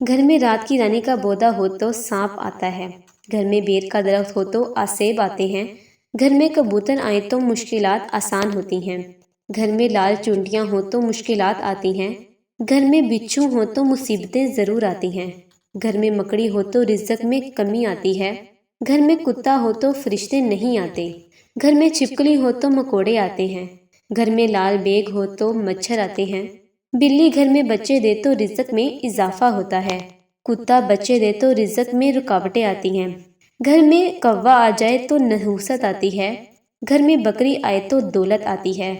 घर में रात की रानी का बोदा हो तो सांप आता है। घर में बेर का दरख्त हो तो आसेब आते हैं। घर में कबूतर आए तो मुश्किलात आसान होती हैं। घर में लाल चुंडियां हो तो मुश्किलात आती हैं। घर में बिच्छू हो तो मुसीबतें ज़रूर आती हैं। घर में मकड़ी हो तो रिज़्क में कमी आती है। घर में कुत्ता हो तो फरिश्ते नहीं आते। घर में छिपकली हो तो मकोड़े आते हैं। घर में लाल बेग हो तो मच्छर आते हैं। बिल्ली घर में बच्चे दे तो रिज़्क में इजाफा होता है। कुत्ता बच्चे दे तो रिज़्क में रुकावटें आती हैं। घर में कौवा आ जाए तो नहुसत आती है। घर में बकरी आए तो दौलत आती है।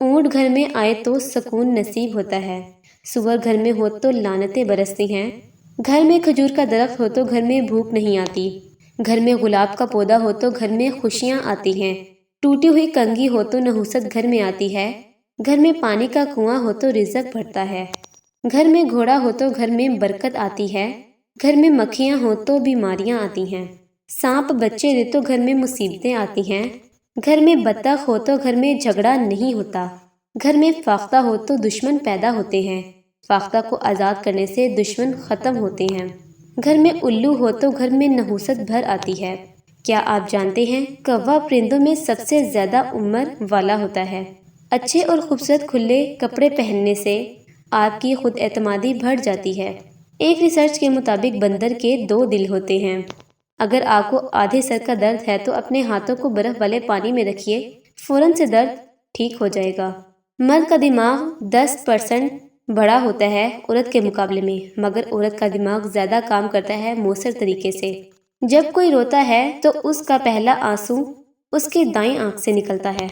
ऊँट घर में आए तो सुकून नसीब होता है। सुअर घर में हो तो लानतें बरसती हैं। घर में खजूर का दरख्त हो तो घर में भूख नहीं आती। घर में गुलाब का पौधा हो तो घर में खुशियाँ आती हैं। टूटी हुई कंघी हो तो नहुसत घर में आती है। घर में पानी का कुआं हो तो रिज़्क बढ़ता है। घर में घोड़ा हो तो घर में बरकत आती है। घर में मक्खियाँ हो तो बीमारियाँ आती हैं। सांप बच्चे दे तो घर में मुसीबतें आती हैं। घर में बत्तख हो तो घर में झगड़ा नहीं होता। घर में फाख्ता हो तो दुश्मन पैदा होते हैं। फाख्ता को आज़ाद करने से दुश्मन ख़त्म होते हैं। घर में उल्लू हो तो घर में नहुसत भर आती है। क्या आप जानते हैं कौवा परिंदों में सबसे ज़्यादा उम्र वाला होता है। अच्छे और खूबसूरत खुले कपड़े पहनने से आपकी खुद एतमादी बढ़ जाती है। एक रिसर्च के मुताबिक बंदर के 2 दिल होते हैं। अगर आपको आधे सर का दर्द है तो अपने हाथों को बर्फ वाले पानी में रखिए, फौरन से दर्द ठीक हो जाएगा। मर्द का दिमाग 10% बड़ा होता है औरत के मुकाबले में, मगर औरत का दिमाग ज़्यादा काम करता है मौसर तरीके से। जब कोई रोता है तो उसका पहला आंसू उसकी दाईं आंख से निकलता है।